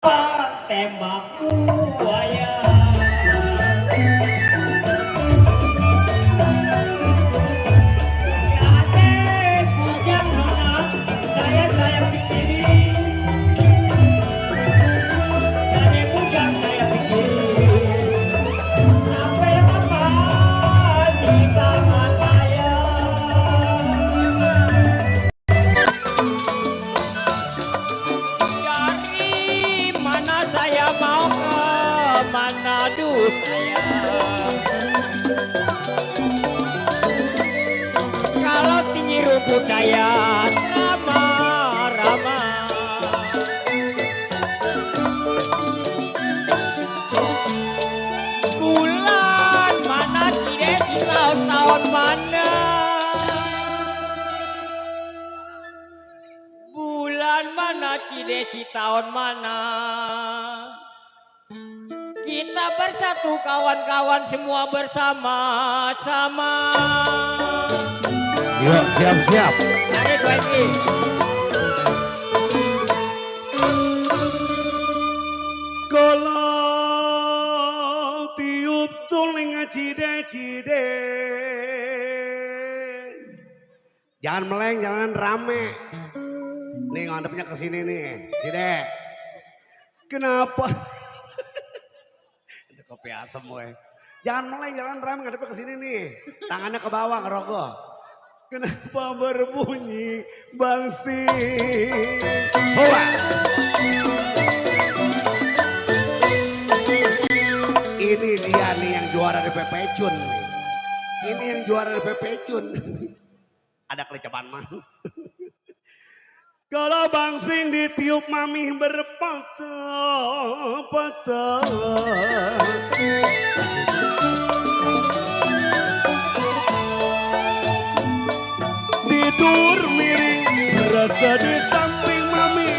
tembak buaya. Raden bujang nona, saya pikirin. Raden bujang saya pikirin. Sampai kapan di tangan saya? Dari mana saya mau ke Manado saya? Kalau tinggi rumput saya rama-rama. Bulan mana tidak si tahun-tahun mana? Bulan mana Cidesi tahun mana? Kita bersatu kawan-kawan semua bersama-sama. Yuk, siap-siap. Tarik lagi. Kalau tiup suling cide-cide, jangan meleng, jangan rame. Nih ngadepnya ke sini nih, Cide. Kenapa? Itu kopi asem gue. Jangan meleng, jangan rame, ngadepnya ke sini nih. Tangannya ke bawah, ngerokok. Kenapa berbunyi bangsing? Hoa. Ini dia nih yang juara di Pepecun nih. Ini yang juara di Pepecun. Ada kelecapan mah. Kalau bangsing ditiup mami berpatah-patah. Tidur miring rasa di samping mami.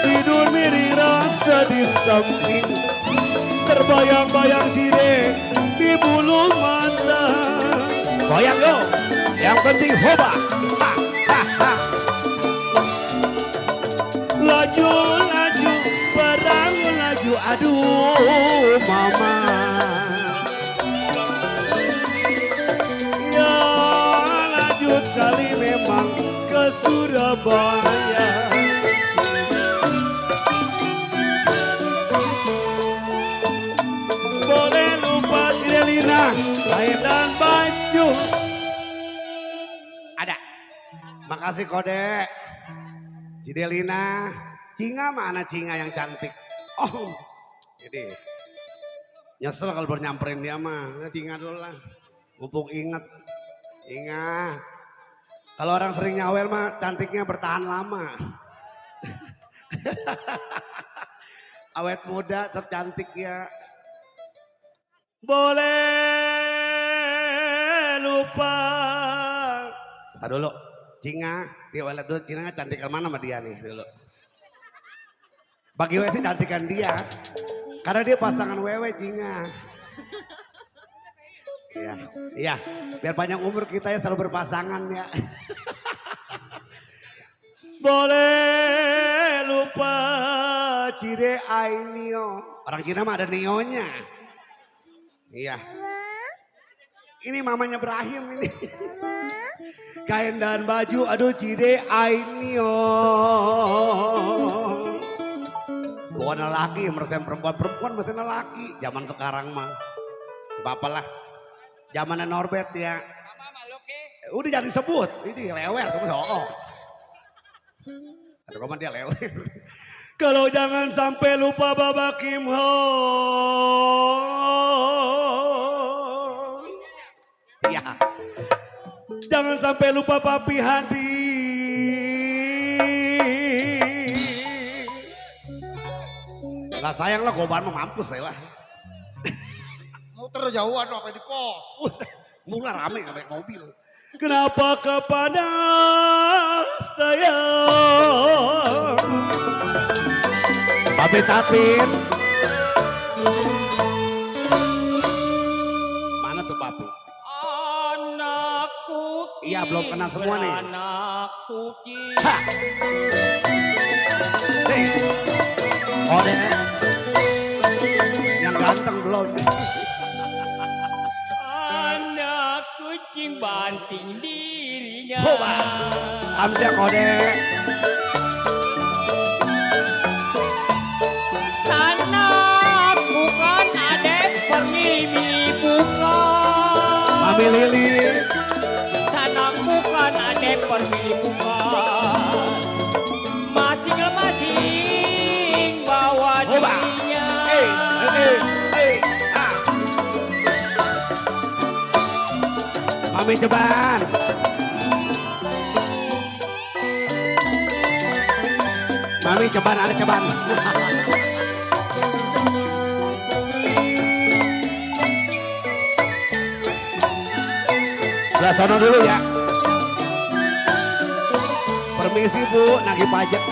Tidur miring rasa di samping. Terbayang-bayang Cide di bulu mata. Goyang yo, yang penting hoba. Ha, ha, ha. Laju, laju, barang laju, aduh mama. Ya laju sekali memang ke Surabaya. Boleh lupa Cidelina, kain dan baju. Ada. Makasih kode. Cidelina, Cinga mana Cinga yang cantik? Oh, jadi nyesel kalau baru nyamperin dia mah. Nah, Cinga dulu lah, mumpung inget. Cinga, kalau orang sering nyawel mah cantiknya bertahan lama. Awet muda tetap cantik ya. Boleh lupa. Tadi dulu, Cinga, dia lihat dulu Cinga cantik mana sama dia nih dulu. Bagi Wewe sih cantikan dia, karena dia pasangan Wewe Cinga. Iya, iya, biar panjang umur kita ya selalu berpasangan ya. Boleh lupa Cide Ainio, orang Cina mah ada nionya. Iya. Ini mamanya Ibrahim ini. Kain dan baju, aduh Cide Ainio. Bukan laki, meresain perempuan mesin laki. Zaman sekarang mah. Apa-apalah. Zamannya Norbert ya. Udah jangan disebut. Ini lewer, kamu oh. Aduh kamu dia lewer. Kalau jangan sampai lupa Baba Kim Ho. Iya. Jangan sampai lupa Papi Hadi. Lah sayang lah goban mah mampus saya lah. Muter jauhan apa di pos. Mulai rame sampai mobil. Kenapa kepada saya? Papi Tatin. Mana tuh Papi? Anakku Iya belum kenal semua nih. Anakku Ha. Nih. Kode. Yang ganteng belum. Anak kucing banting dirinya. Coba. Kamsia kode. Sanak bukan adek permili-mili bukan. Mami Lili. Sanak bukan adek permili bukan. Masing-masing bawa Coba. dirinya. Ah. Mami Ceban. Mami Ceban, ada Ceban. Sebelah sono dulu ya. Permisi Bu, nagih pajak.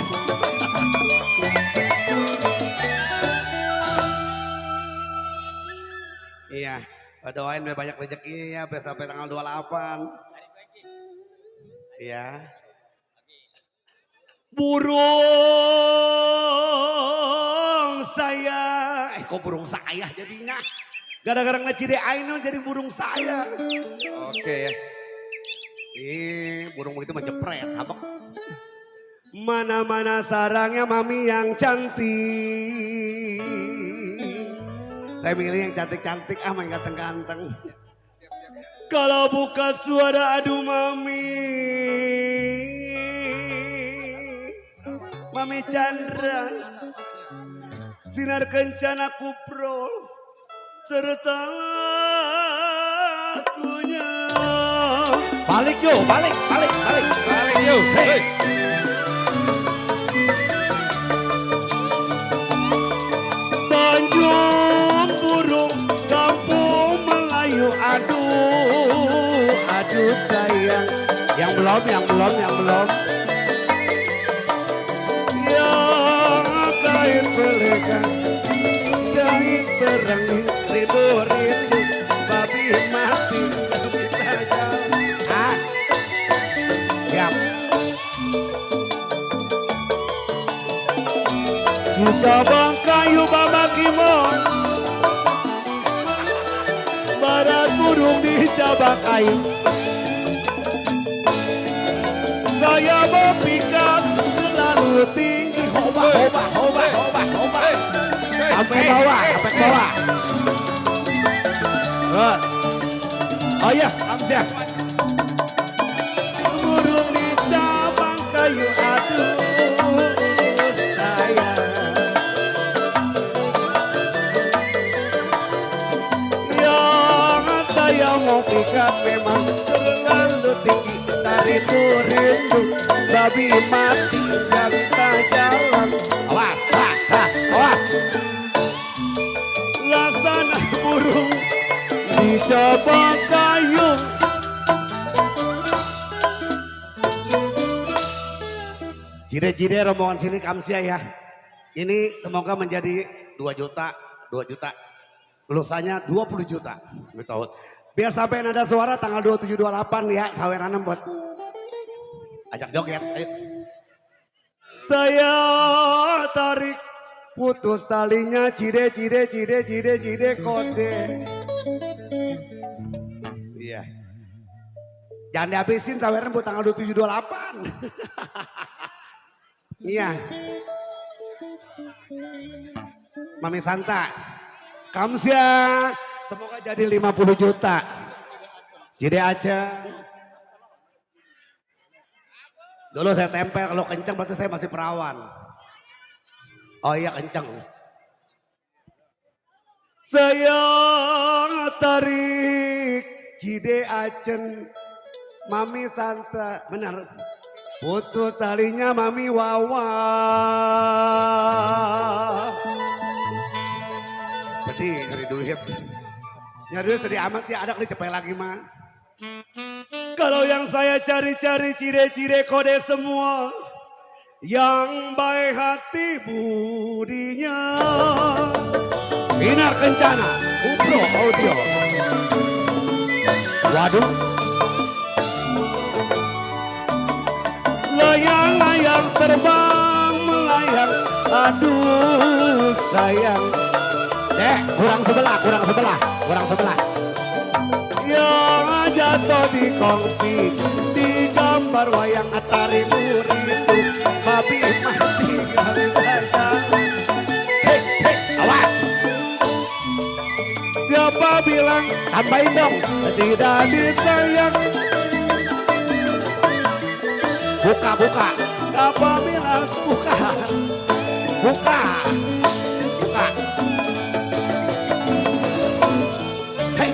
Iya, doain biar banyak rezekinya ya, biar sampai tanggal 28. Iya. Burung saya, kok burung saya jadinya? Gara-gara ngecide Ainun jadi burung saya. Oke ya. Burung itu menjepret, habak. Mana-mana sarangnya mami yang cantik. Saya milih yang cantik-cantik, yang ganteng-ganteng. Kalau buka suara aduh mami. Mami Chandra. Sinar kencana kupro. Serta lagunya. Balik yuk, balik yuk. Hey. Tanjung burung kampung Melayu, aduh sayang. Yang belum. Yang kain pelekan, jahit berengi, rindu, babi mati, kita jalan. Siap. Kita bangkayu babakimon, barat burung di cabak kayu. Saya mau pikat terlalu tinggi, hoba. Sampai bawah. Oh iya, Hamzah. Burung di cabang kayu, aduh sayang. Yang saya mau pikat memang terlalu tinggi. Rindu, babi mati, kita jalan. Awas. Laksana burung di cabang kayu. Jide rombongan sini Kamsia ya. Ini semoga menjadi 2 juta. Lulusannya 20 juta. Biar sampai nada suara tanggal 27-28 ya. Kaweran buat ajak joget, ayo. Saya tarik putus talinya, cide kode. Iya. Jangan dihabisin saweran buat tanggal 27-28. Iya. Mami Santa, Kamsia, semoga jadi 50 juta. Cide aja. Dulu saya tempel, kalau kenceng berarti saya masih perawan. Oh iya kenceng. Saya tarik Cide Acen, Mami Santa, benar. Putus talinya Mami Wawa. Sedih nyari duit. Nyari duit sedih amat ya, ada kali cepet lagi mah. Kalau yang saya cari-cari cire-cire kode semua, yang baik hati budinya. Binar Kencana, Upro Audio. Waduh. Layang-layang terbang melayang, aduh sayang. Kurang sebelah. Yang jatuh di kongsi, di gambar wayang atari rindu, babi mati ganda. Hei, awas. Siapa bilang, tambahin dong, tidak disayang. Buka. Siapa bilang, buka. Hei.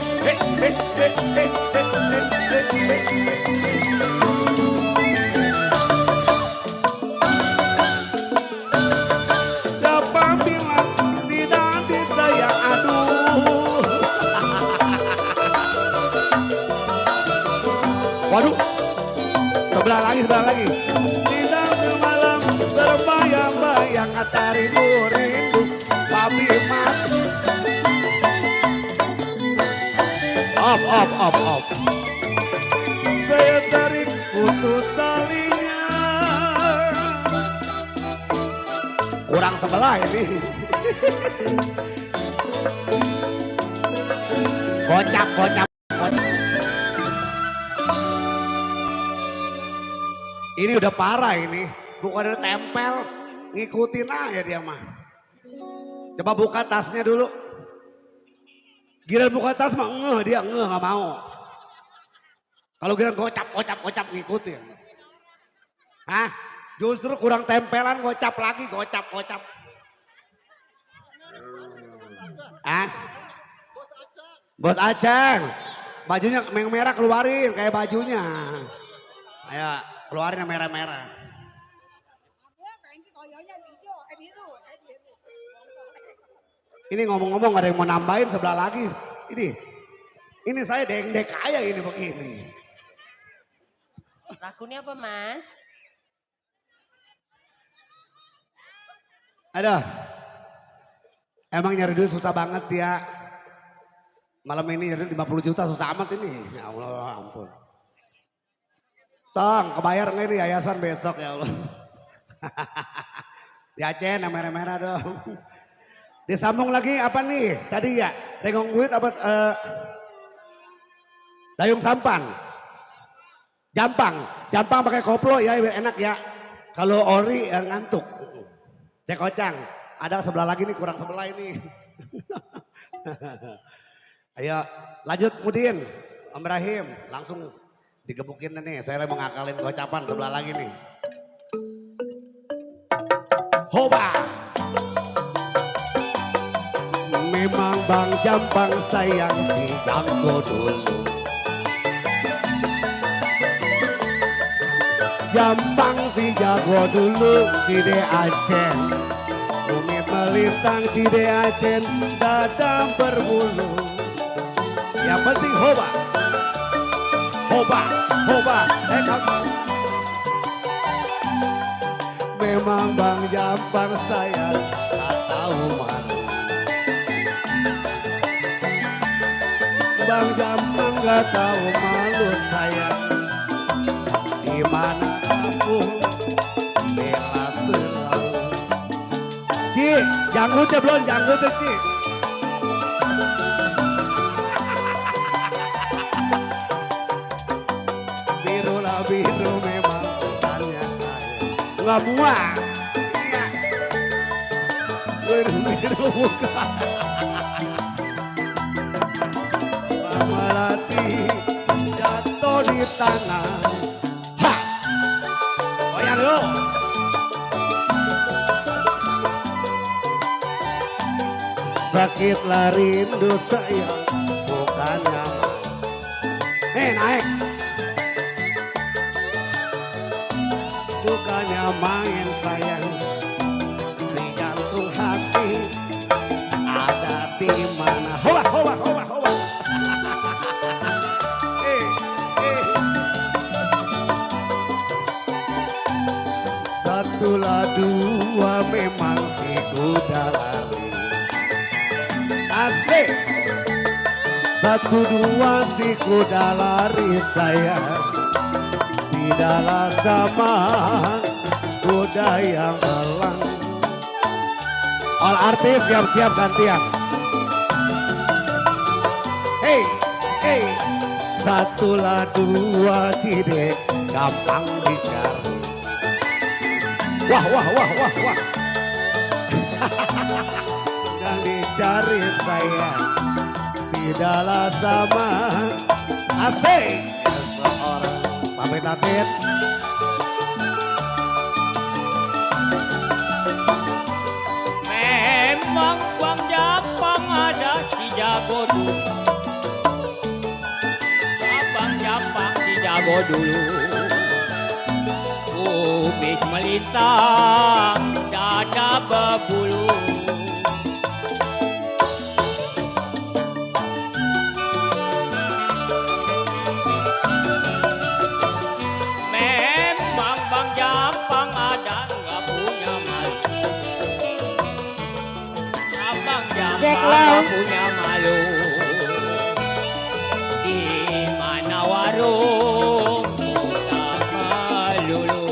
Siapa bilang tidak disayang, aduh. Waduh, sebelah lagi. Tidak di malam terbayang-bayang atari rindu, babi mati. Off. Saya tarik putus talinya. Kurang sebelah ini. Kocak. Ini udah parah ini. Bukan ada tempel. Ngikutin aja dia mah. Coba buka tasnya dulu. Giliran buka tas mah dia nggak mau. Kalau giliran gocap ngikutin. Hah? Justru kurang tempelan gocap lagi. Hah? Bos Aceng. Bajunya yang merah keluarin kayak bajunya. Ayo keluarin yang merah-merah. Ini ngomong-ngomong ada yang mau nambahin sebelah lagi. Ini saya deng-dek kaya ini begini. Lakunya apa mas? Aduh. Emang nyari duit susah banget ya. Malam ini nyari 50 juta susah amat ini. Ya Allah ampun. Tong kebayar nggak ini yayasan besok ya Allah. Diacen yang merah-merah dong. Disambung lagi apa nih? Tadi ya, rengong duit apa? Dayung sampan. Jampang pakai koplo ya biar enak ya. Kalau ori ngantuk. Cek kocang. Ada sebelah lagi nih kurang sebelah ini. Ayo lanjut Mudin. Om Rahim langsung digebukin nih. Saya mau ngakalin gocapan sebelah lagi nih. Hoba. Memang Bang Jampang sayang si Jangko dulu. Jampang si jago dulu Cide Acen. Bumi melintang Cide Acen dada berbulu. Yang penting hoba. Kamu. Memang Bang Jampang sayang tak tahu malu. Bang Jampang gak tahu malu sayang. Di mana kampung bela selalu. Ci, janggutnya belum, janggutnya Ci. Biru memang tanya nggak muat. Iya. Biru muka. Melati jatuh di tanah. Ha! Goyang lu. Sakitlah rindu sayang bukan nyaman. Naik. Bukannya main sayang. Si jantung hati ada di mana? Hoba. Satulah dua memang si kuda lari. Asik. 1, 2 si kuda lari sayang. Tidaklah sama kuda yang belang. All artis siap-siap gantian. Hey, hey. Satu lah dua Cide gampang dicari. Wah, wah, wah, wah, wah. Yang dicari saya tidaklah sama. Asik. Seorang pamit atit. Memang Bang Japang ada si jago dulu. Abang Japang si jago dulu. Kubis melintang, dada berbulu. Memang Bang Japang ada nggak punya malu. Abang Japang nggak punya malu. Di mana warung udah melulu.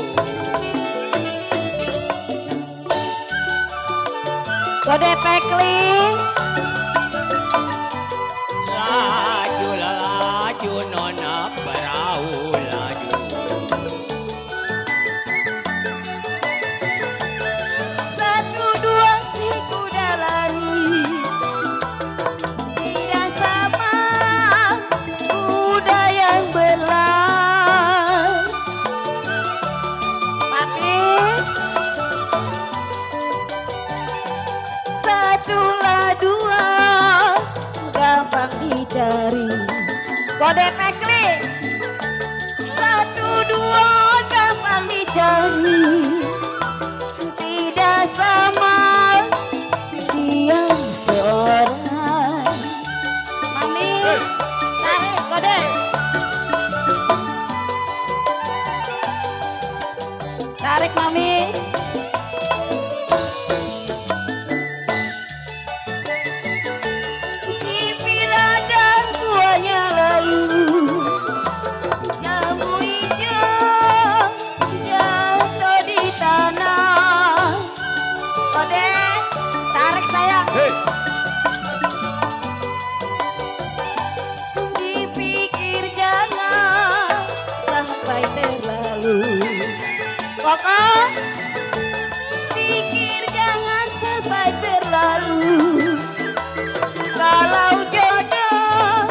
Kode Pekli. Laju laju nona perahu laju. Satu dua si kuda lari. Tidak sama kuda yang berlari. Papi. Satulah dua gampang dicari. Kode Pekli. Satu dua gampang dicari. Tidak sama dia seorang. Mami, tarik kode. Tarik Mami. Kipira dan buahnya layu. Jambu hijau jatuh di tanah. Kode, tarik sayang. Hey. Dipikir jangan sampai terlalu. Koko, pikir jangan sampai terlalu. Kalau jodoh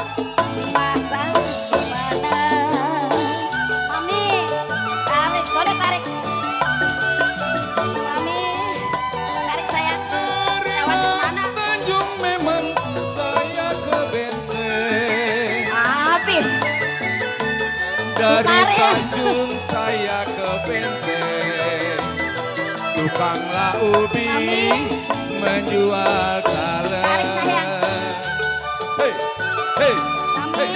pasang gimana? Mami, tarik, kode tarik. Mami, tarik sayang. Lewat mana? Tanjung memang saya ke Benteng. Habis. Dari Tarik. Tanjung saya ke Benteng. Tukanglah ubi Mami. menjual taler. Tarik, sayang. Hey, hey, Mami,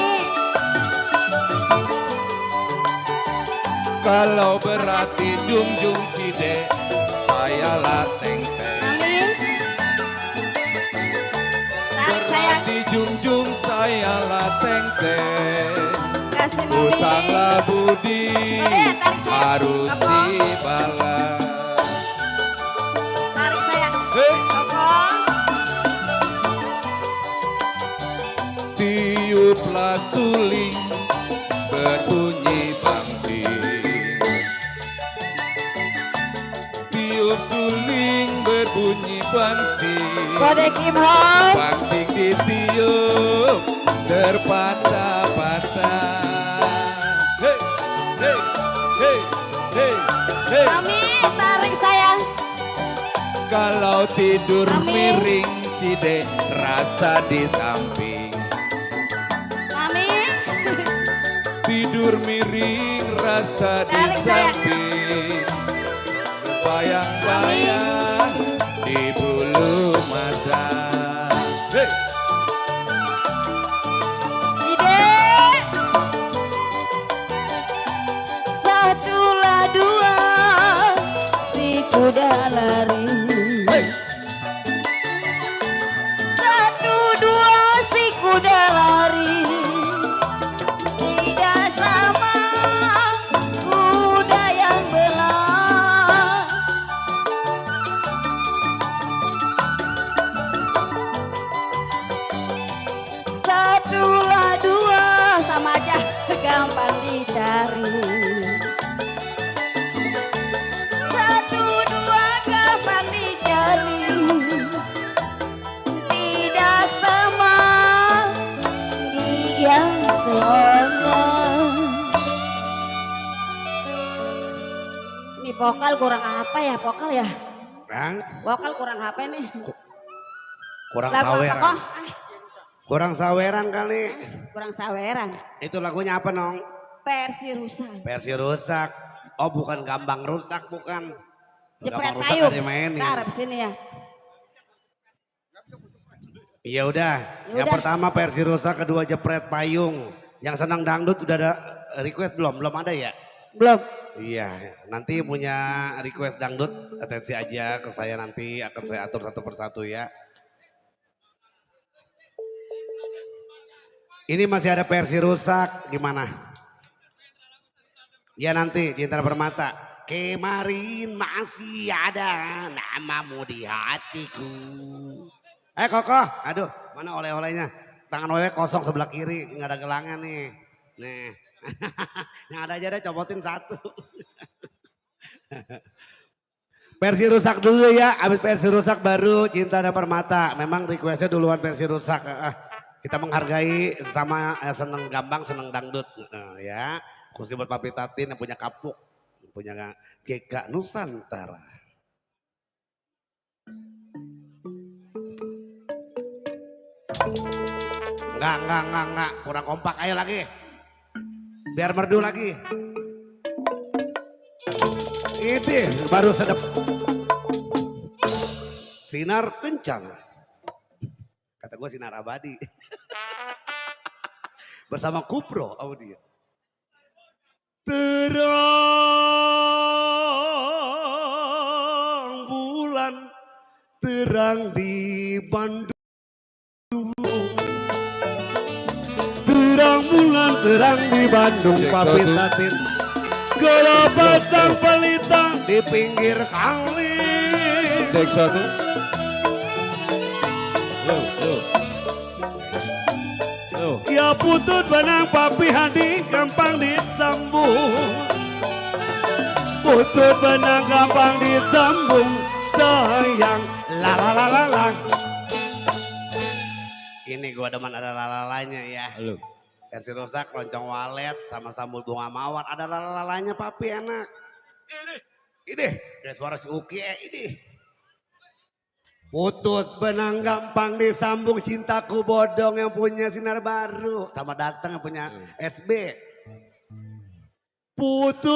kalau berarti Jungjung Cide, saya lah teng-teng. Mami. Tarik sayang. Berarti Jungjung saya lah teng-teng. Kasih Mami. Utanglah budi Kode, tarik sayang. harus Koko. dibalas. Tarik sayang. Hey, Koko. tiuplah suling berbunyi bangsing. Tiup suling berbunyi bangsing. Kode Kim Hong. Bangsing ditiup terpatah-patah. Hey, hey, hey, hey, hey. Mami, tarik sayang. Kalau tidur Mami. miring Cide rasa di samping. Mami. Tidur miring rasa di Tarik, sayang. samping. Bayang-bayang di bulu mata. Hey, Cide. Satulah dua si kuda lari. hey. Satu dua si kuda lari. Tidak sama kuda yang belah. vokal kurang apa ya vokal ya? Bang, Vokal kurang apa nih? kurang Lagu apa saweran. kok? Kurang saweran kali. Kurang saweran. Itu lagunya apa Nong? Versi rusak. Versi rusak. Oh bukan Gambang Rusak bukan. Jepret Gambang Rusak payung. ada mainin. Ntar abis ini ya. Iya udah. Yang udah. pertama versi rusak, kedua Jepret Payung. Yang senang dangdut udah ada request belum? Belum ada ya? Belum. Iya, nanti punya request dangdut atensi aja ke saya, nanti akan saya atur satu persatu ya. Ini masih ada versi rusak, gimana? Ya nanti Cinta Permata. Kemarin masih ada namamu di hatiku. Koko, aduh mana oleh-olehnya? Tangan oleh kosong sebelah kiri, nggak ada gelangan nih. Nih, yang ada aja deh copotin satu. Versi rusak dulu ya, abis versi rusak baru Cinta dan Permata. Memang requestnya duluan versi rusak. Kita menghargai sama seneng gambang, seneng dangdut ya. Khusus buat Papi Tatin yang punya kapuk, yang punya GK Nusantara. Enggak, kurang kompak, ayo lagi. Biar merdu lagi. Ini baru sedap. Sinar kencang. Kata gue sinar abadi. Bersama Kupro Audio. Terang bulan, terang di Bandung. Terang bulan, terang di Bandung, Cek Papi satu. Tatin. Gelap pasang pelita di pinggir kali. Cek satu. Ya putut benang Papi Hadi gampang disambung. Putut benang gampang disambung. Sayang, la la la la la. Ini gua demen ada lalalanya ya. Halo. Versi rusak, loncong walet, sama sambal bunga mawar. Ada lalalanya Papi enak. Ini, kayak suara si Uki ini. Putut benang gampang disambung, cintaku bodong yang punya sinar baru. Sama datang yang punya SB. Putus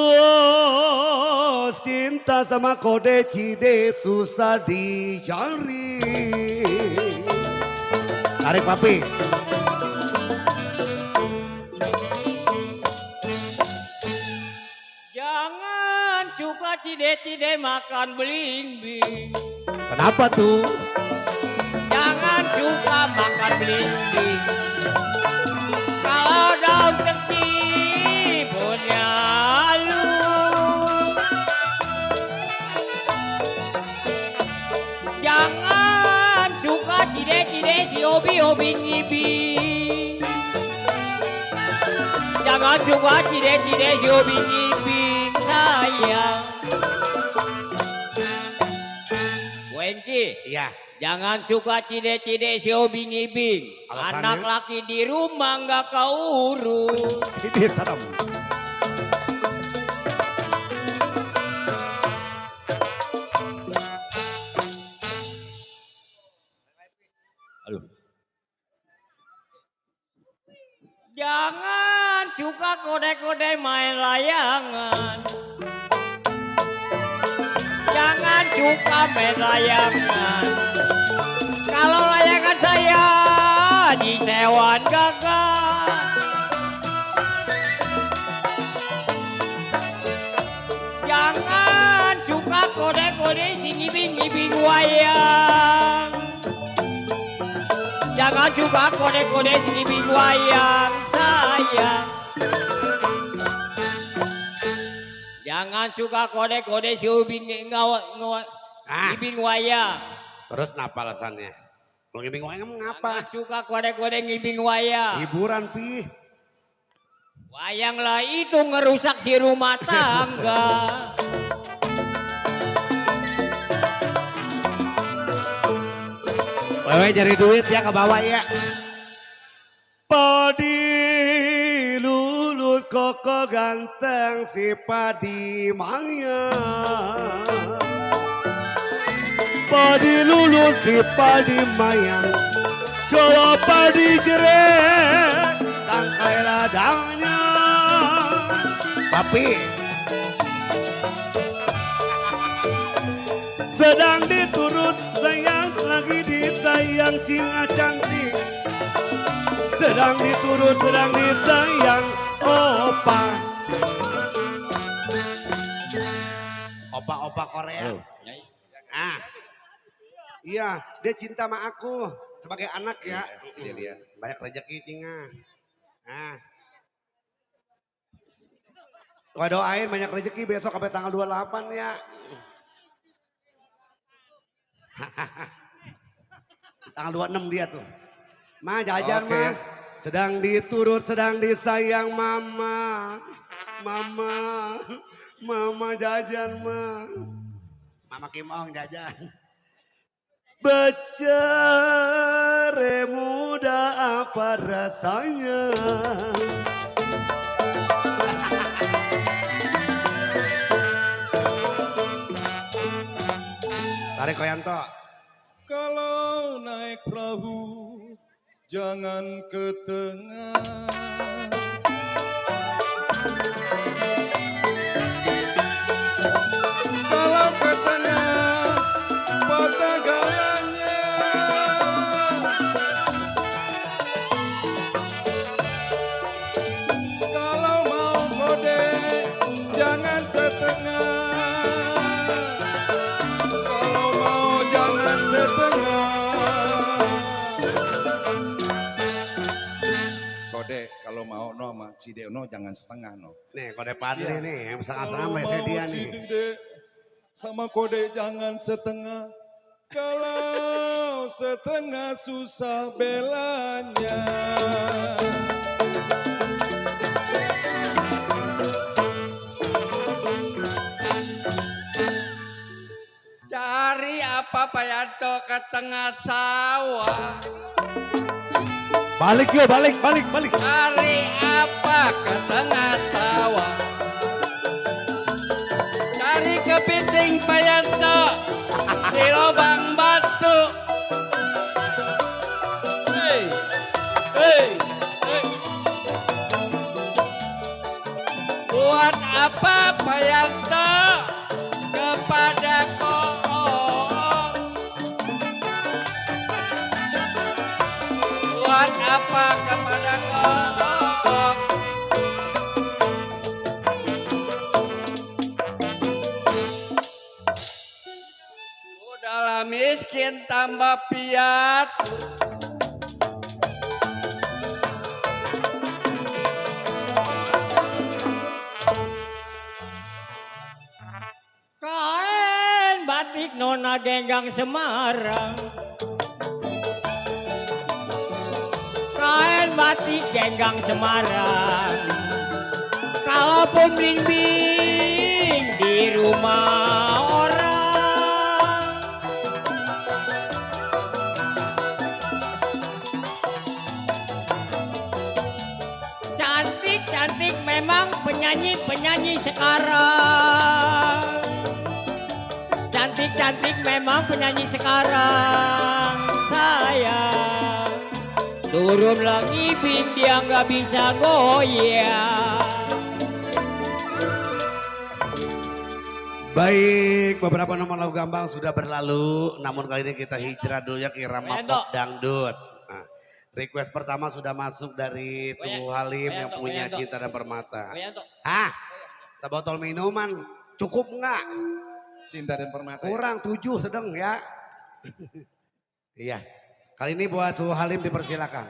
cinta sama kode cide susah dicari. Tarik Papi. Jangan suka cide-cide makan belimbing. Kenapa tuh? Jangan suka makan belimbing. Kalau daun kecil punya lu. Jangan suka cide-cide si hobi-hobi ngibing. Jangan suka cide-cide si hobi ngibing sayang. Wenki, Iya. jangan suka cide-cide si hobi ngibing. Alasannya? Anak laki di rumah nggak keurus. Ini serem. Halo. Jangan suka kode-kode main layangan. Jangan suka main layangan. Kalau layangan saya disewan gagal. Jangan suka kode-kode si ngibing-ngibing wayang. Jangan suka kode-kode si ngibing wayang sayang. Jangan suka kode-kode si ngibing ngibing wayang. Terus kenapa alasannya? Kalau ngibing wayang emang ngapa? Jangan suka kode-kode ngibing wayang. Hiburan Pi. Wayang lah itu ngerusak si rumah tangga. Wewe cari duit ya ke bawah ya. Padi lulut Joko ganteng si Padi Maya. Padi lulus si Padi Mayang. Kalau padi jerek tangkai ladangnya. Papi sedang diturut sayang lagi disayang Cinga cantik. Sedang diturut sedang disayang opa. Opa-opa Korea. Ah. Iya, dia cinta sama aku sebagai anak ya. Banyak rezeki Cinga. Nah. Gua doain banyak rezeki besok sampai tanggal 28 ya. Tanggal 26 dia tuh. Ma jajan Oke, mah. ya. Sedang diturut, sedang disayang mama. Mama. Mama jajan mah. Mama Kim Ong jajan. Becere muda apa rasanya? Tarik Koyanto. Kalau naik perahu jangan ke tengah. Kalau ke tengah patah galanya. Kalau mau kode jangan setengah. Kalau mau jangan setengah. Kode kalau mau no sama Cideno jangan setengah no. Nih kode Padli Iya. nih yang setengah-setengah Kalau sama dia mau nih. Cidede sama kode jangan setengah. Kalau setengah susah belanya. Cari apa Pak Yanto ke tengah sawah. Balik yo, balik. Cari apa ke tengah sawah. Cari kepiting Pak Yanto di lubang batu. Hei, hei, hei. Buat apa Pak Yanto kepada koong? Buat apa kepada koong? Udahlah miskin tambah piat. Kain batik Nona Genggang Semarang. Kain batik Genggang Semarang. Kalaupun bling-bling di rumah orang. Cantik-cantik memang penyanyi-penyanyi sekarang. Cantik-cantik memang penyanyi sekarang. Sayang, turun lagi bing dia nggak bisa goyang. Baik, beberapa nomor lagu gambang sudah berlalu, namun kali ini kita hijrah dulu ya ke irama Koyanto. pop dangdut. Nah, request pertama sudah masuk dari Suhu Halim yang Koyanto, punya Koyanto. Cinta dan Permata. Koyanto. Ah, sebotol minuman cukup nggak? Cinta dan Permata. Ya? Kurang 7 sedang ya. Iya, kali ini buat Suhu Halim dipersilakan.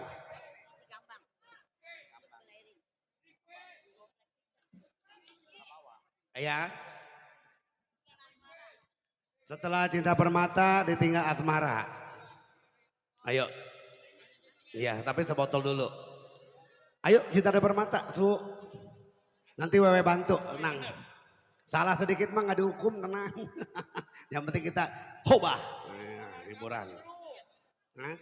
Ya. Setelah Cinta Permata ditinggal Asmara. Ayo. Iya, tapi sebotol dulu. Ayo Cinta dan Permata, Su. Nanti Wewe bantu, tenang. Salah sedikit mah nggak dihukum, tenang. Yang penting kita hoba. Nah, hiburan. Hah?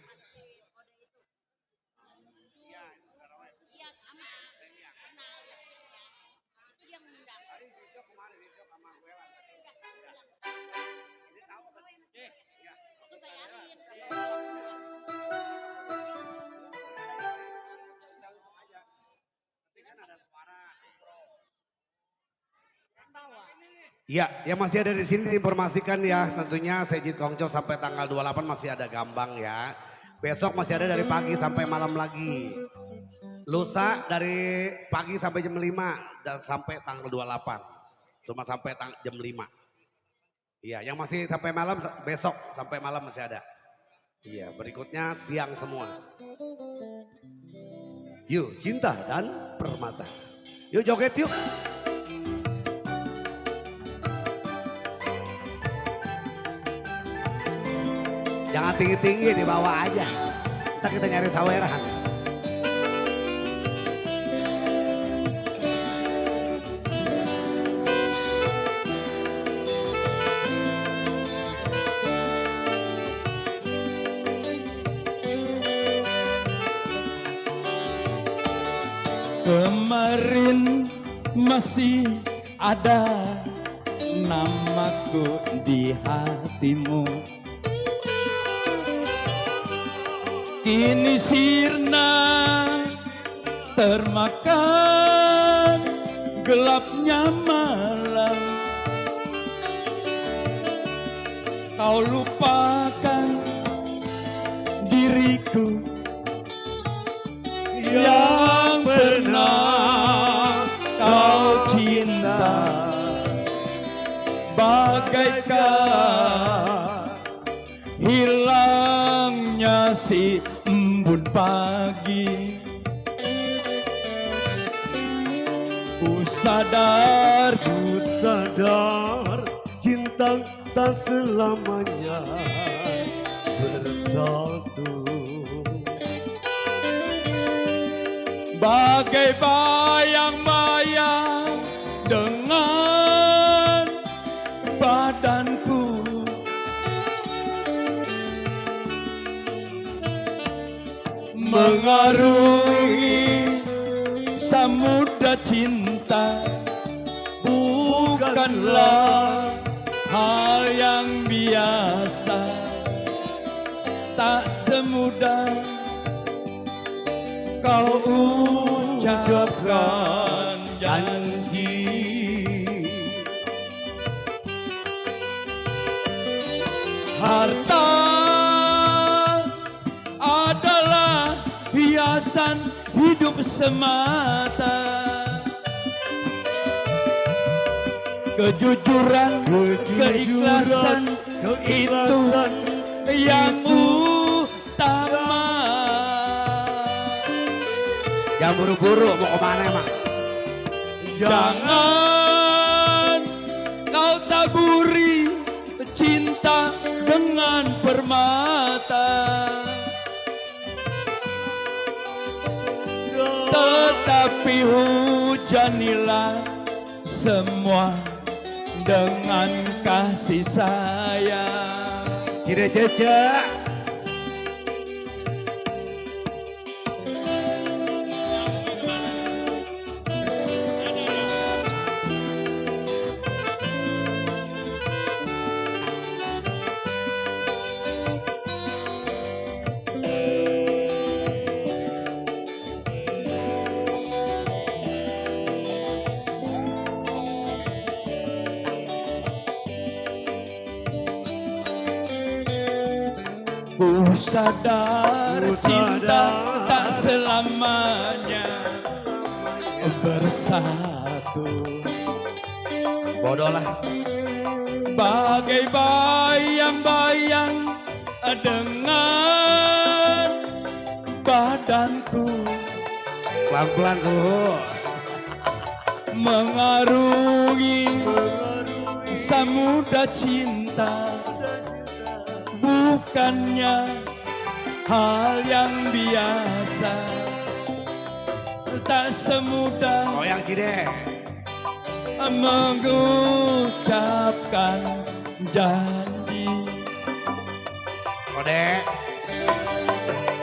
Iya, yang masih ada di sini diinformasikan ya, tentunya Sejid Kongco sampai tanggal 28 masih ada gambang ya. Besok masih ada dari pagi sampai malam lagi. Lusa dari pagi sampai jam 5 dan sampai tanggal 28. Cuma sampai jam 5. Iya, yang masih sampai malam besok sampai malam masih ada. Iya, berikutnya siang semua. Yuk, cinta dan permata. Yuk joget yuk. Jangan tinggi-tinggi, di bawah aja. Ntar kita nyari saweran. Kemarin masih ada namaku di hatimu. Kini sirna termakan gelapnya malam. Kau lupakan diriku yang pernah kau cinta, bagaikan hilangnya si embun pagi. Ku sadar Cinta tak selamanya bersatu. bagai bayang-bayang dengan badanku. Mengarungi samudra cinta bukanlah hal yang biasa, tak semudah kau ucapkan janji. Harta adalah hiasan hidup semata. Kejujuran, keikhlasan itu yang utama. Jangan buru-buru, mau kemana emang? Jangan kau taburi cinta dengan permata, tetapi hujanilah semua dengan kasih sayang. Cire jejak. Ku sadar cinta tak selamanya bersatu. Bodoh lah. Bagai bayang-bayang dengan badanku. Pelan-pelan suhu. Mengarungi samudra cinta bukannya hal yang biasa, tak semudah Goyang Cide. mengucapkan janji. Kode.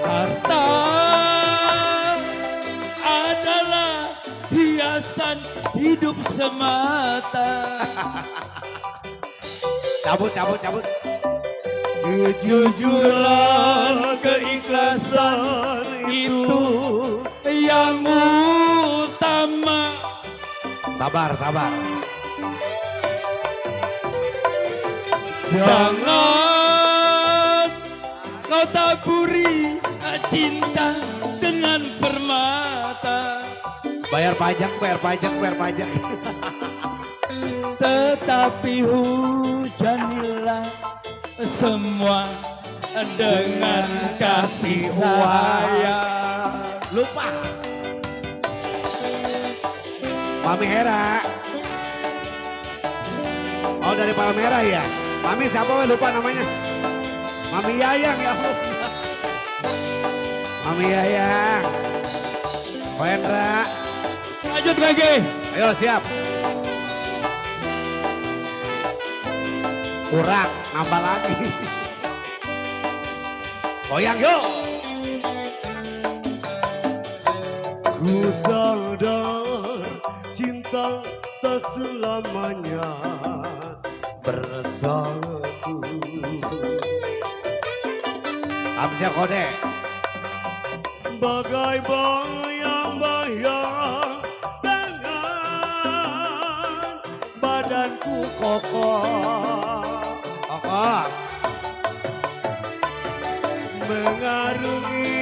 Harta adalah hiasan hidup semata. Cabut, cabut, cabut. Kejujuran, keikhlasan itu yang utama. Sabar, sabar. Jangan kau taburi cinta dengan permata. Bayar pajak, bayar pajak, bayar pajak. Tetapi hujanilah semua dengan kasih sayang. Lupa. Mami Hera. Oh dari Palmera ya. Mami siapa weh, lupa namanya. Mami Yayang ya. Mami Yayang. Ko Hendra. Lanjut lagi. Ayo siap. Kurang, nambah lagi. Goyang yuk. Ku sadar cinta tak selamanya bersatu. Habisnya kode. Bagai bayang-bayang dengan badanku kokoh. Kokoh. Mengarungi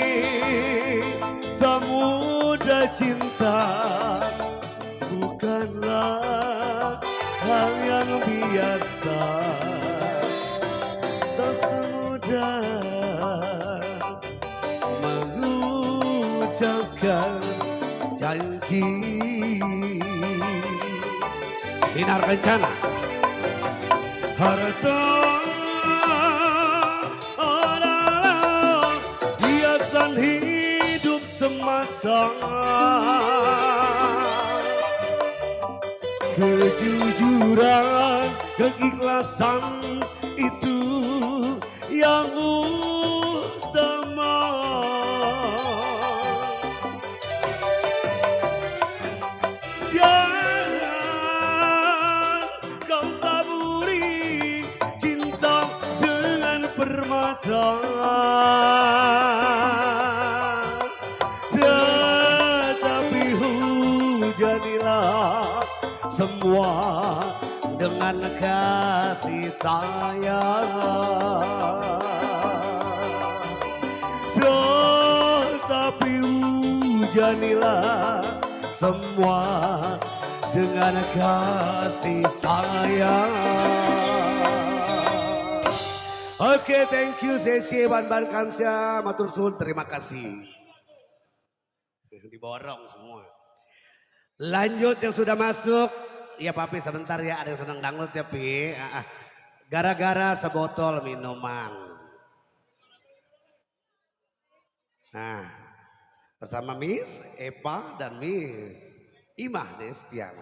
samudra cinta bukanlah hal yang biasa, tak semudah mengucapkan janji. Sinar Kencana. Harta adalah hiasan hidup semata. Kejujuran, keikhlasan itu yang utama. Jangan kau taburi cinta dengan permata. Tetapi hujanilah semua dengan kasih sayang. Tetapi hujanilah semua dengan kasih sayang. Oke, thank you Sesi Ban Kamsya, matur suwun, terima kasih. Diborong semua. Lanjut yang sudah masuk. Ya Papi sebentar ya, ada yang senang dangdut ya Pi. Gara-gara sebotol minuman. Nah, bersama Miss Eva dan Miss Imah Destian.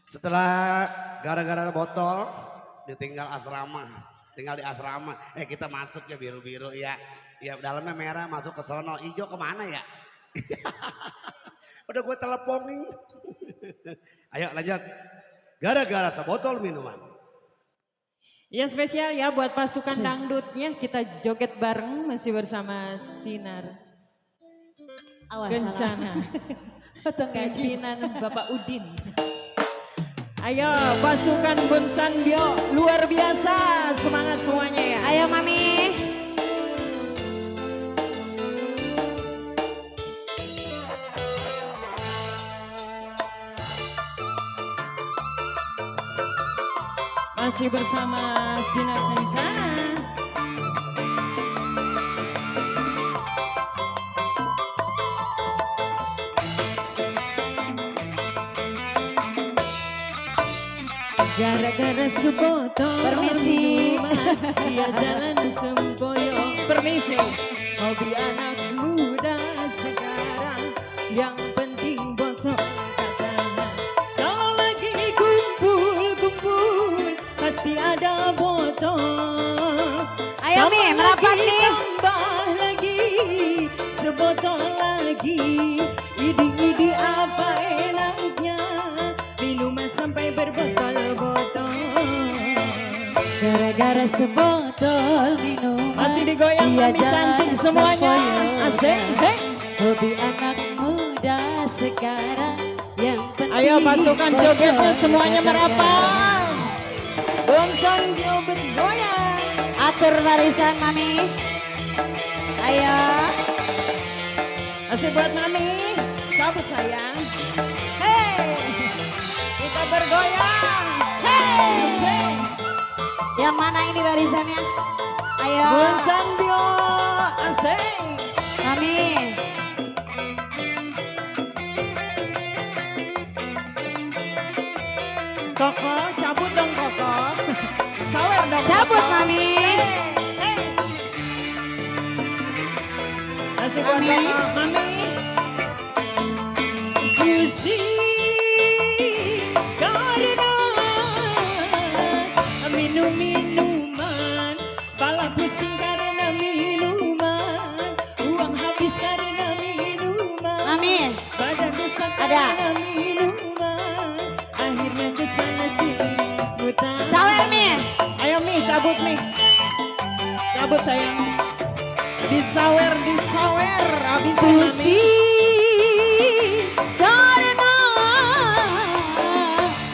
Setelah gara-gara botol, ditinggal asrama. Tinggal di asrama. Kita masuk ya biru-biru ya. Ya dalamnya merah masuk ke sono. Ijo kemana ya? Udah gue teleponin. Ayo lanjut. Gara-gara sebotol minuman. Ya spesial ya buat pasukan dangdutnya, kita joget bareng masih bersama Sinar Awas Kencana. Potong gaji. Pimpinan Bapak Udin. Ayo pasukan Bun Sanbio, luar biasa, semangat semuanya ya. Ayo Mami. Masih bersama Sinar Kencana. Gara-gara sebotol Permisi. dia jalan sempoyong. Permisi. Hobi anak muda sekarang, yang penting botol katanya. Kalau lagi kumpul-kumpul pasti ada botol. Ayo Mi, merapat Mi. Tambah lagi sebotol lagi. Idi-idi apa enaknya, minuman sampai berbotol-botol. Gara-gara sebotol minuman. Masih digoyang dia Mami cantik jalan semuanya. sempoyongan. Asik, hey. Hobi anak muda sekarang, yang penting Ayo pasukan jogetnya semuanya merapat. Bonsan Bio bergoyang. Atur barisan Mami. Ayo. Masih buat Mami. Cabut sayang. Hey. Kita bergoyang. Hey. Yang mana ini barisannya? Ayo. Bonsan Bio. Asik. Mami. Koko, cabut dong Koko. Sawer dong Cabut Koko. Mami. Hey. Masih buat Mami. Koko. Mami. Pusi karena minum minuman, pala pusing karena minuman, uang habis karena minuman. Mami. Badan besar Ada. karena minuman, akhirnya kesana sini mutar. Sawer Mi. Ayo Mi, cabut Mi. Cabut sayang. Disawer, habisin Mami. Pusi karena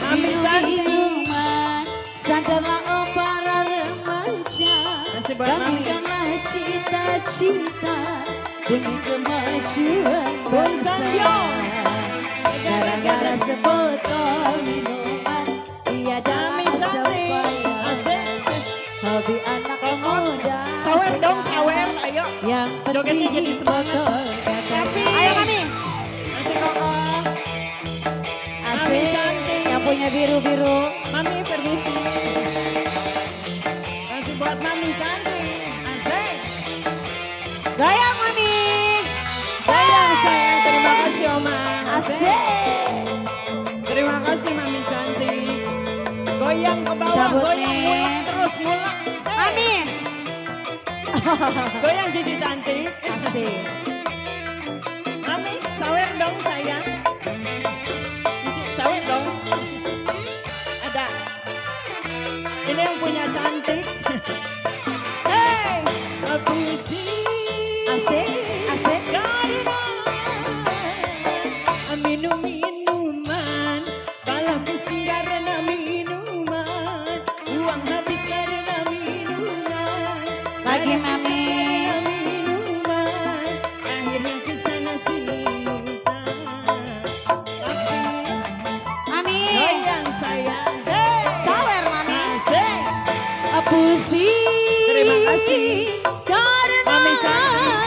Mami cantik. minuman. Sadarlah oh para remaja. Masih buat Mami. Bangunkanlah cita-cita demi kemajuan Bonsan bangsa. Bio. Gara-gara sebotol minuman, ia Mami jalan cantik. sempoyong. Asik. Hobi anak muda. Sawer dong, sekarang. sawer. Ayo. Yang Jogetnya penting jadi semangat. botol Tapi. Ayo Mami. Masih Koko. Asik. cantik. Yang punya biru-biru. Mami permisi. Masih buat Mami cantik. Asik. Goyang Mami. Sayang, sayang. Terima kasih Oma. Asik. Terima kasih Mami cantik. Goyang ke bawah, Cabut goyang nih. mulak terus mulak. Mami. Goyang Cici cantik. Asik. Mami, sawer dong sayang. Cici, sawer dong. Ada. Ini yang punya cantik. Hey, puji. Asik. Asik. Karena minum minuman, pala pusing karena minuman, uang habis karena minuman. Lagi Mami. Karena minuman, akhirnya kesana sini mutar. Tapi Mami. goyang sayang. Hey, Sawer Mami. asik. Pusi. Terima kasih. Karena Mami cantik.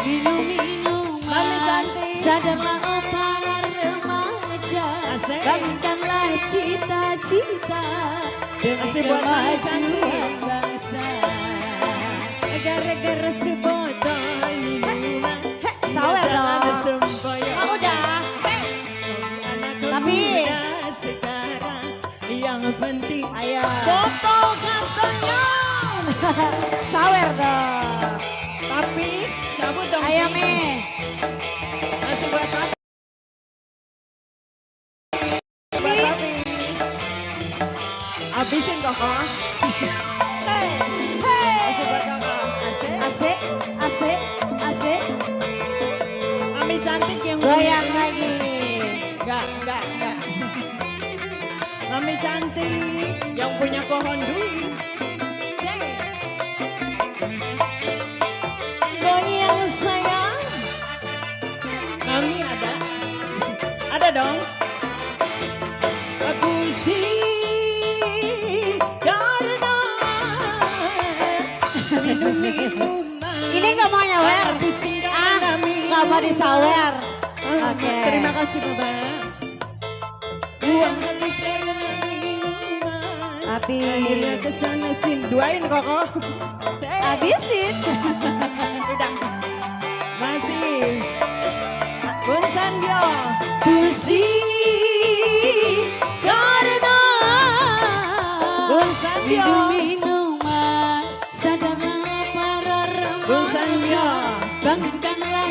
minum minuman. Mami cantik. Sadarlah oh para remaja. Asik. Bangunkanlah cita-cita demi Masih buat Mami cantik. kemajuan bangsa. Gara-gara sebotol minuman. Sawer Dia jalan dong. sempoyong. Oh, udah. Anak Tapi- muda sekarang yang penting Ayo. foto katanya. Sawer dong. Tapi cabut dong. Ayo Ci. Mi. Masih buat Papi. Buat Papi. Habisin Koko. Hey. Masih buat Koko. Asik. Asik. Asik. Asik. Mami cantik yang Goyang lagi. Enggak. Mami cantik yang punya pohon duit. Say. Goyang sayang. Mami ada? Ada dong. Pusi karena minum minuman. Ini nggak mau nyawer. Habisin Ah, karena nggak mau minuman. disawer. Oke. Terima kasih Bapak. Uang habis karena minuman. Tapi Akhirnya kesana sini. Duain Koko. habisin. Udah. Masih. Bonsan Bio. Pusi karena Bonsan Bio. minum minuman. Sadarlah para Bonsan Bio. remaja. Bangunkanlah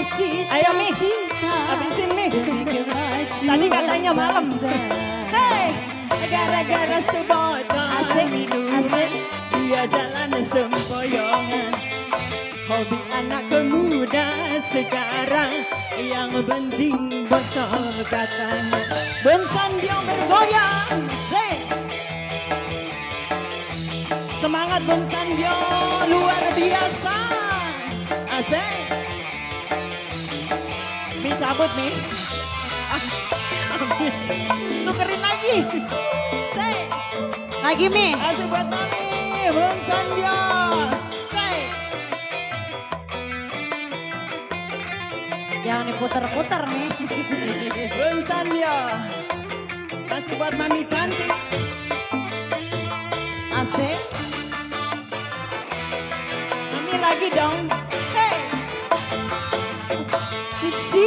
Ayo, Mi. cita-cita Habisin Mi. demi kemajuan Tadi katanya malam. bangsa. Hey, gara-gara sebotol Asik, minuman, asik. dia jalan sempoyongan. Hobi anak muda sekarang yang penting botol katanya. Bensan dia bergoyang, semangat Bensan dia luar biasa. Asik. Mi cabut nih. Tukerin lagi. Asik. Lagi Mi. Asik buat Mami, Bensan dia. Jangan diputer-puter nih. Bensan dia. Masih buat Mami cantik. Asik. Mami lagi dong. Hey. Si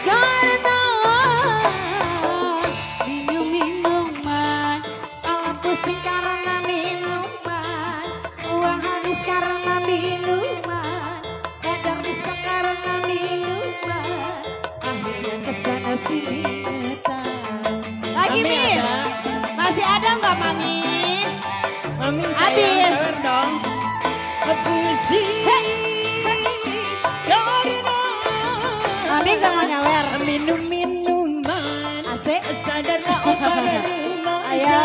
karena minum minuman, kalau pusing karena minuman, uang habis karena minuman, kadang bisa karena minuman, akhirnya kesana sini datang. Lagi Mami Mi, ada. masih ada nggak Mami? Mami Habis. sayang dong. Puisi. Mami nggak mau nyawer. Minum minuman. Asik. Sadarlah opa rumah. Ayo.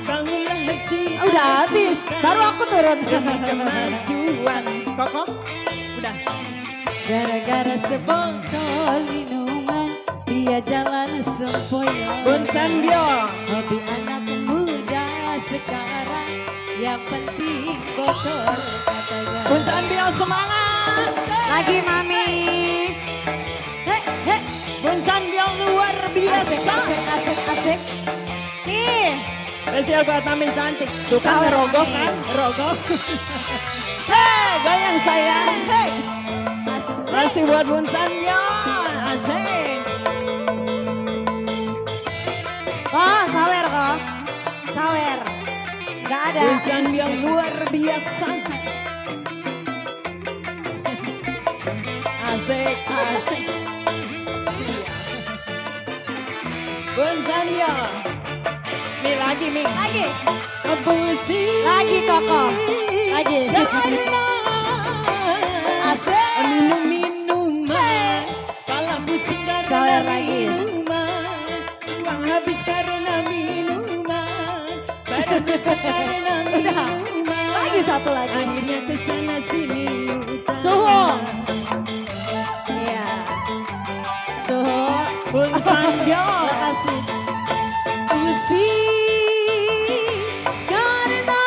Bangunlah cinta. Udah habis, baru aku turun. Kemajuan. Koko? Udah. Gara-gara sebotol minuman, dia jalan sempoyong. Bensan dia. Hobi anak muda sekarang, yang penting botol katanya. Bensan dia semangat. Lagi Mami. Hei, hei. Bensan dia luar biasa. Asik, asik, asik, asik. Nih, Spesial buat Mami cantik. Tuh kan Sawer, rogo Mami. kan? Rogo. Hei, goyang sayang. Hei. asik. Masih buat Bensan dia. Asik. Kok, sawer kok. Sawer. Gak ada. Bensan yang luar biasa. Asik, asik. Bensan dia. Nih lagi nih. Lagi, Kebusi. lagi Koko. Lagi. Asik. Minum minuman. Kalau pusing Sawer karena lagi. minuman. Uang habis karena minuman. Badan besar karena Udah. minuman. Lagi satu lagi. Akhirnya kesana sini utara. Suhu. Iya. Suhu. Bensan dia. Makasih. Usi karena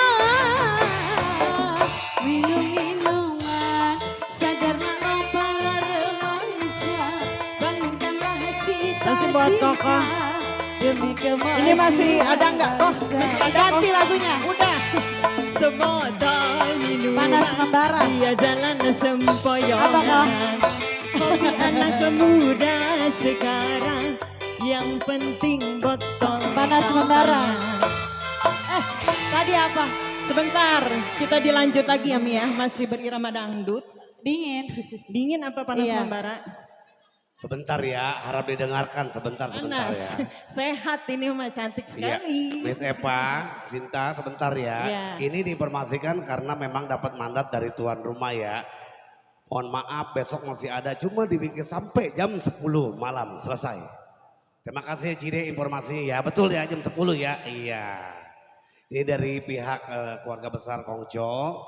minum minuman, sadarlah oh para remaja, bangunkanlah Masih buat Koko. cita-cita demi kemajuan. Ini masih ada nggak, Bos? Masih ada, Ganti Bos? lagunya. Udah. Sebotol minuman. Panas membara. Dia jalan sempoyongan. Apa, Kak? Hobi anak muda sekarang. Yang penting botol. Panas membara. Tadi apa? Sebentar, kita dilanjut lagi ya Mi ya. Masih berirama dangdut. Dingin. Dingin apa panas Iya. membara? Sebentar ya, harap didengarkan sebentar Panas. ya. Sehat ini mah cantik Iya, sekali. Miss Eva, Cinta sebentar ya. Iya. Ini diinformasikan karena memang dapat mandat dari tuan rumah ya. Mohon maaf besok masih ada, cuma dibikin sampai jam 10 malam selesai. Terima kasih Cide informasinya ya, betul ya jam 10 ya. Iya. Ini dari pihak keluarga besar Kongco,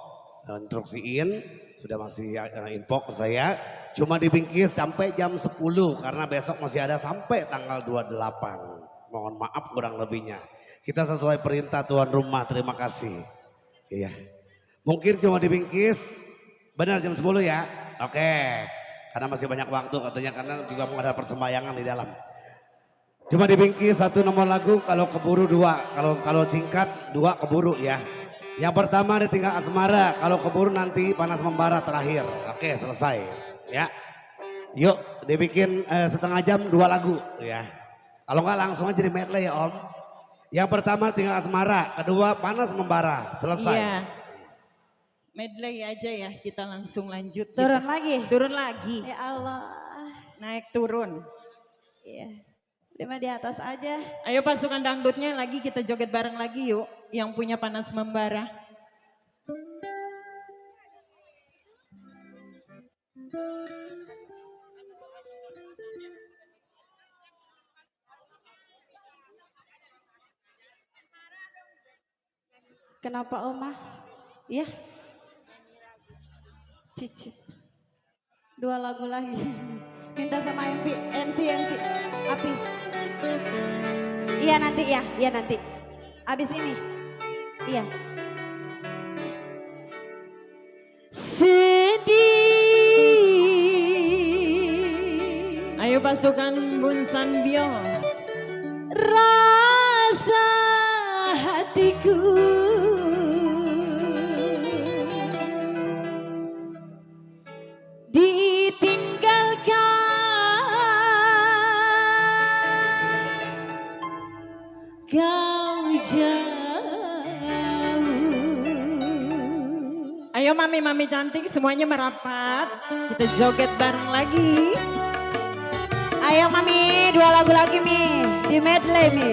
instruksiin, sudah masih info ke saya. Cuma dibingkis sampai jam 10 karena besok masih ada sampai tanggal 28. Mohon maaf kurang lebihnya. Kita sesuai perintah tuan rumah, terima kasih. Iya. Mungkin cuma dibingkis, benar jam 10 ya? Oke. Karena masih banyak waktu katanya karena juga mau ada persembayangan di dalam. Cuma dibingkis satu nomor lagu, kalau keburu dua, kalau singkat dua keburu ya. Yang pertama ditinggal asmara, kalau keburu nanti panas membara terakhir. Oke selesai ya. Yuk dibikin setengah jam dua lagu ya. Kalau nggak langsung aja di medley ya Om. Yang pertama tinggal asmara, kedua panas membara, selesai. Iya. Medley aja ya, kita langsung lanjut. Turun lagi. Turun lagi. Ya Allah. Naik turun. Iya. Udah di atas aja. Ayo pasukan dangdutnya lagi kita joget bareng lagi yuk. Yang punya panas membara. Kenapa Oma? Iya. Cicip. 2 lagu lagi. Minta sama MC Api. Iya nanti ya, iya nanti. Abis ini. Iya. Sedih. Ayo pasukan Bunsan Bio. Rasa hatiku ditinggalkan kau jauh. Ayo mami-mami cantik semuanya merapat. Kita joget bareng lagi. Ayo Mami, 2 lagu lagi Mi, di medley Mi.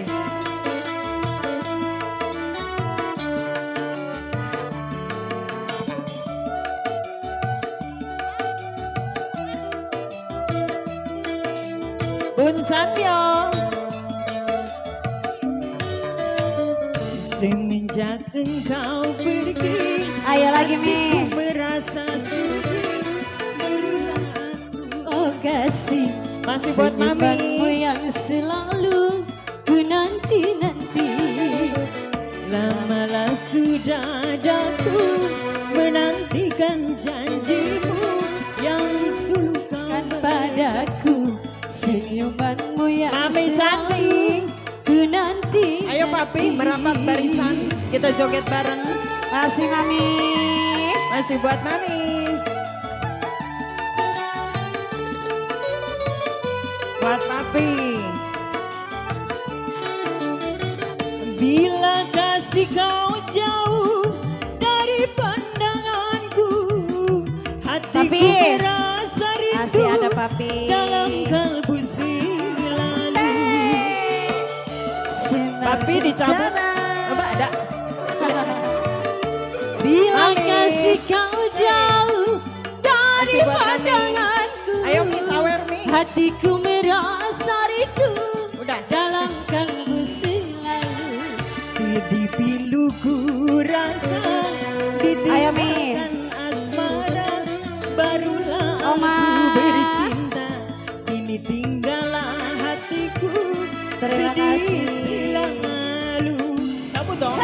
Bunsan Bio. Semenjak engkau pergi, Ayo lagi Mi. merasa sedih. Oh kasih, Masih buat mami. senyumanmu yang selalu ku nanti-nanti. Lamalah sudah daku menantikan janjimu yang dulu kau Kan padaku senyumanmu yang Mami selalu ku nanti. Ayo papi merapat barisan. Kita joget bareng. Masih Mami. Masih buat mami. Buat papi. Bila kasih kau jauh dari pandanganku, hatiku Papi. merasa rindu Masih ada Papi. dalam kalbu selalu. Papi dicabut. Apa ada? Bila Mami. kasih kau jauh dari Masih buat mami. pandanganku, Ayo mi sawer mi. hatiku merasa rindu Udah. dalam kalbu selalu. Sedih pilu ku rasa Ayo, Mi. ditinggalkan asmara. Barulah Oma. aku bercinta. Kini tinggallah hatiku. Terima kasih. Selalu. Kamu dong.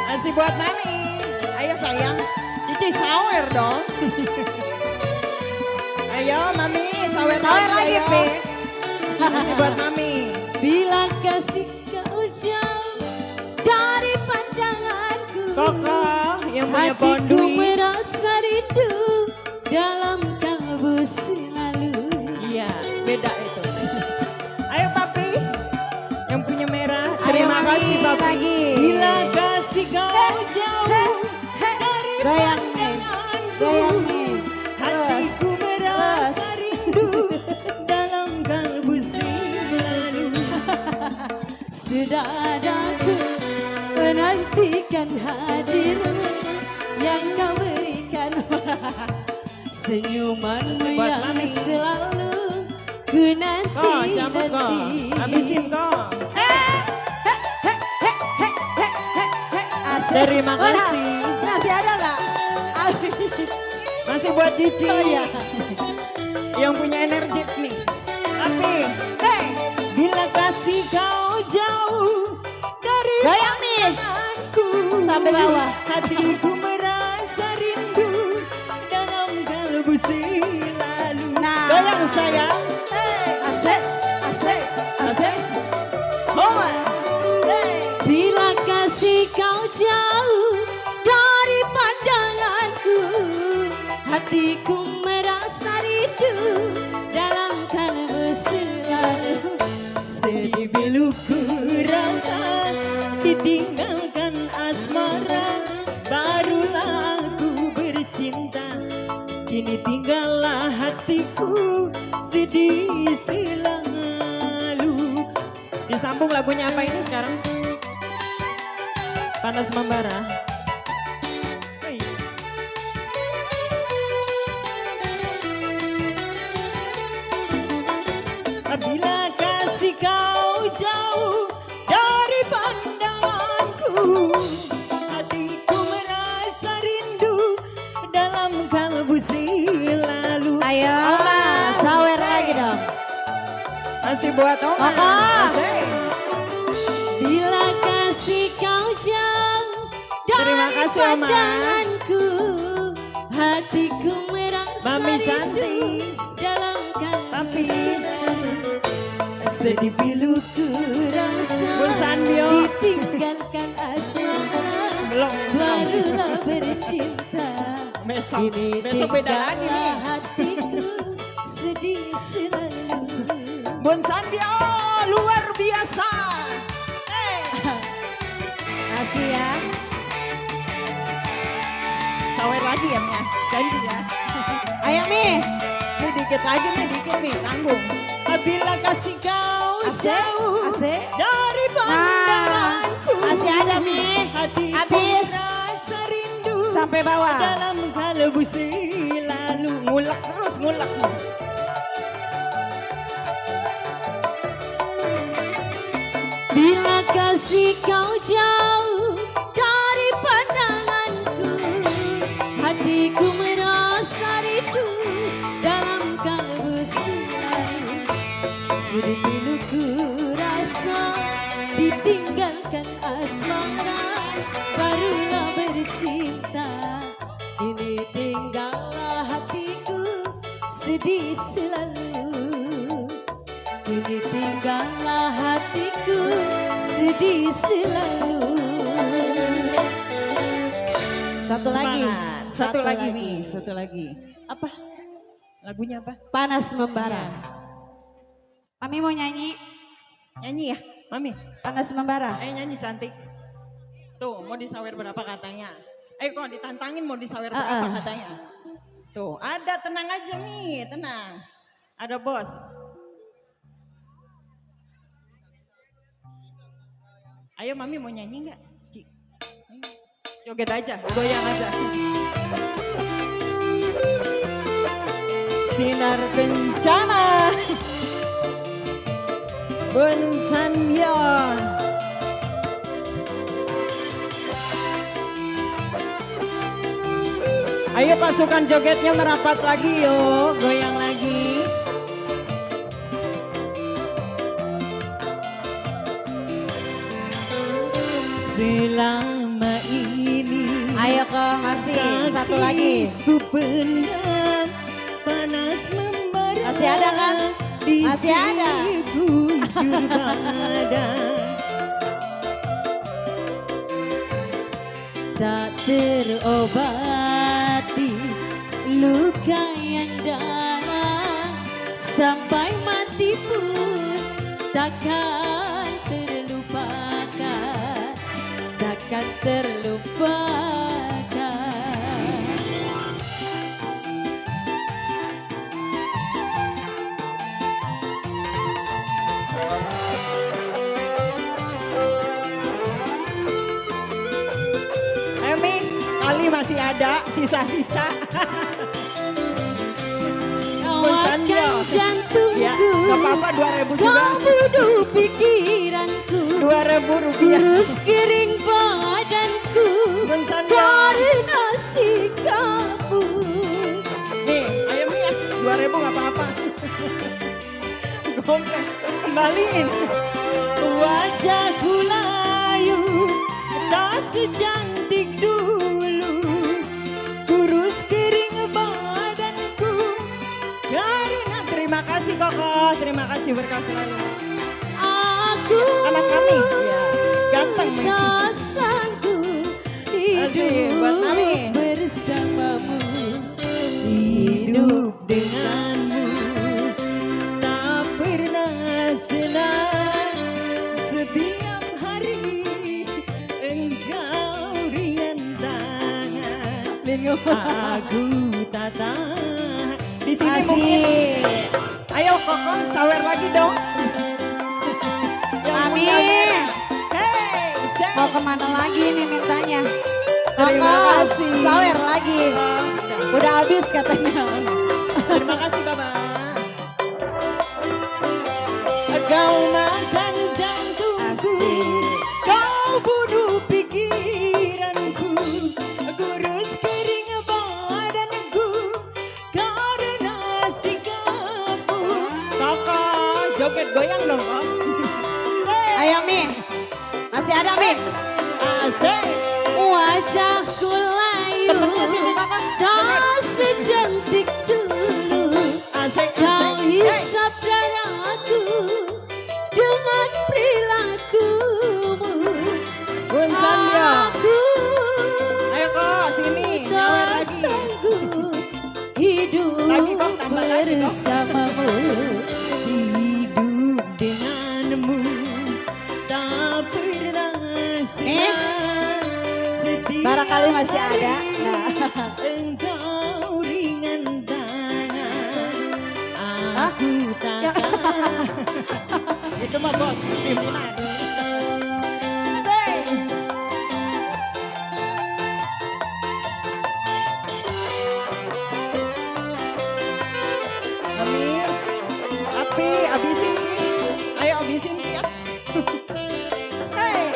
Masih buat mami. Ayo sayang. Cici sawer dong. Ayo mami sawer Sawer lagi ayo. Pi. Masih buat mami. Bila kasih kau jauh dari pandanganku, Kokoh yang punya hatiku bondui. merasa rindu dalam kalbu selalu. Iya, beda itu. Ayo papi, yang punya merah. Ayo, Terima Mami, kasih papi. lagi. Bila kasih kau jauh dari Goyang nih, pandanganku, goyang nih. hatiku merasa rindu dalam kalbu selalu. Sudah ada aku menantikan hadir yang kau berikan. Senyumanmu Masih buat yang Mami. selalu ku nanti. Kok, cabut kok. Habisin kok. Asik. Terima Mana? kasih. Masih ada nggak? Masih buat Cici. Oh iya. Yang punya energi nih. Tapi, bila kasih kau jauh dari Goyang nih. pandanganku, Sampai bawah. hatiku merasa rindu dalam kalbu selalu. Nah. Goyang sayang. Asik, asik, asik. Hoa. Bila kasih kau jauh dari pandanganku, hatiku merasa rindu dalam kalbu selalu. Sedih pilu ku rasa ditinggalkan asmara. Barulah aku bercinta. Kini tinggallah hatiku sedih selalu. Disambung lagunya apa ini sekarang? Panas membara. Hei. Bila kasih kau jauh dari pandangan hatiku merasa rindu dalam kalbu selalu. Ayo, sawer lagi dong. Masih buat Oma. Koko. Asik. Bila kasih kau jauh Terima dari kasih, Oma. pandanganku, hatiku merasa Mami rindu cantik. dalam kalbu Tapi selalu. Sedih piluku rasa Bun Sandio. ditinggalkan asmara, belum. barulah bercinta. Besok, Ini besok beda lagi nih. tinggallah hatiku sedih selalu. Bun Sandio luar biasa. Kasih ya. Sawer lagi ya Mia, janji ya. Ayo Mi. Ini dikit lagi nih, dikit nih, tanggung. Bila kasih kau Asik, jauh asik. dari pandanganku, masih ada, Mi. hatiku Habis. merasa rindu Sampai bawah. dalam kalbu selalu. Ngulak terus, ngulak. Bila kasih kau jauh dari pandanganku, hatiku merasa rindu dalam kalbu selalu. Sedih piluku rasa ditinggalkan asmara, barulah bercinta. Ini tinggallah hatiku sedih selalu. Ini tinggallah hatiku sedih selalu. Satu lagi. Semangat. Satu lagi nih, satu lagi. Apa? Lagunya apa? Panas membara. Mami mau nyanyi. Nyanyi ya, Mami. Panas membara. Ayo nyanyi cantik. Tuh, mau disawer berapa katanya? Ayo kok ditantangin mau disawer berapa katanya? Tuh, ada, tenang aja Mi, tenang. Ada bos. Ayo Mami mau nyanyi nggak? Ci. Ayo. Joget aja, goyang aja. Sinar bencana. Bun Sandio. Ayo pasukan jogetnya merapat lagi yuk, goyang lagi. Selama ini Ayo kok masih satu lagi. ku pendam, panas membara. Masih ada kan? Di Masih ada. bujur badan. Tak terobati luka yang dalam, sampai mati pun takkan terlupakan, takkan terlupakan. Emi, kali masih ada sisa-sisa. Kawatkan jantungku, Ya, gak apa-apa 2000 juga. kau bunuh pikiranku, 2000 rupiah. kurus kering badanku, Bun Sandio. karena sikapmu. Nih, ayo Mi ya, 2000 gak apa-apa. Gombel, kembaliin. Wajahku layu, tak secantik dulu, kurus kering badanku. Karina, terima kasih Koko, terima kasih berkah selalu. Aku Anak kami, ya, ganteng Mi. tak sanggup Asik, buat Mami. hidup bersamamu, Hidup denganmu tak pernah senang. Setiap hari engkau ringan tangan. Aku tak tahan. Di sini mungkin. Masih. Ayo Koko, sawer lagi dong. Mami. Hey, say. Mau kemana lagi nih mintanya? Terima Koko, kasih. sawer lagi. Udah habis katanya. Terima kasih Bapak. Kau makan jantungku, Asik. kau bunuh pikiranku. ada Min. Asik. Wajahku layu Temennya sini kakak. tak secantik dulu. Asik, Kau asik. hisap darahku dengan perilakumu. Bun Sandio. Aku Ayo kok sini. Nyawer tak lagi. sanggup hidup Lagi, kok, tambah lagi, kok. bersamamu. Hidup denganmu tak pernah Nih. setiap Barangkali masih ada. Nah. engkau ringan tangan, aku takkan. Itu mah bos, pimpinan. Say. Mami, api, abisin. Ayo abisin ya. Hey.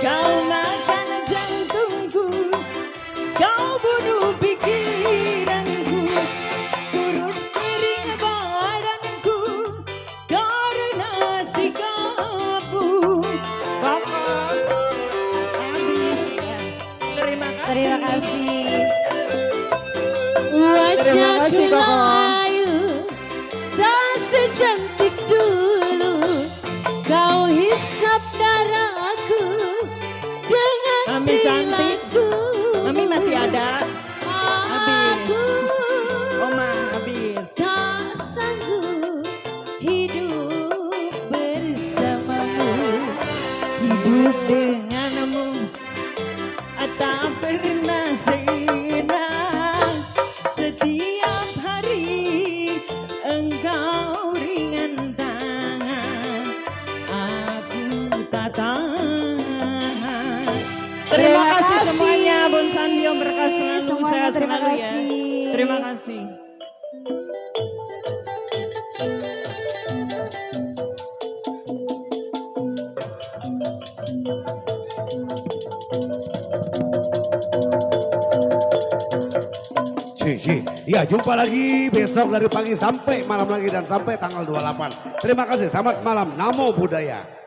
Kau makan jantungku, kau bunuh pikiranku, kurus kering badanku karena sikapmu. Pokok. Habis ya. Terima kasih. Terima kasih. Terima kasih, Wajahku Koko. layu tak secantik dulu. Kau hisap darahku dengan Mami cantik. perilakumu. Mami masih ada. Aku Oma habis. tak sanggup hidup bersamamu. Hidup denganmu tak pernah senang. Setiap hari engkau ringan tangan. Aku tak tahan. Terima kasih semuanya. Bun Sandio berkah selalu. Semuanya Sehat terima selalu ya. kasih. Terima kasih. Ya jumpa lagi besok dari pagi sampai malam lagi dan sampai tanggal 28. Terima kasih, selamat malam, namo buddhaya.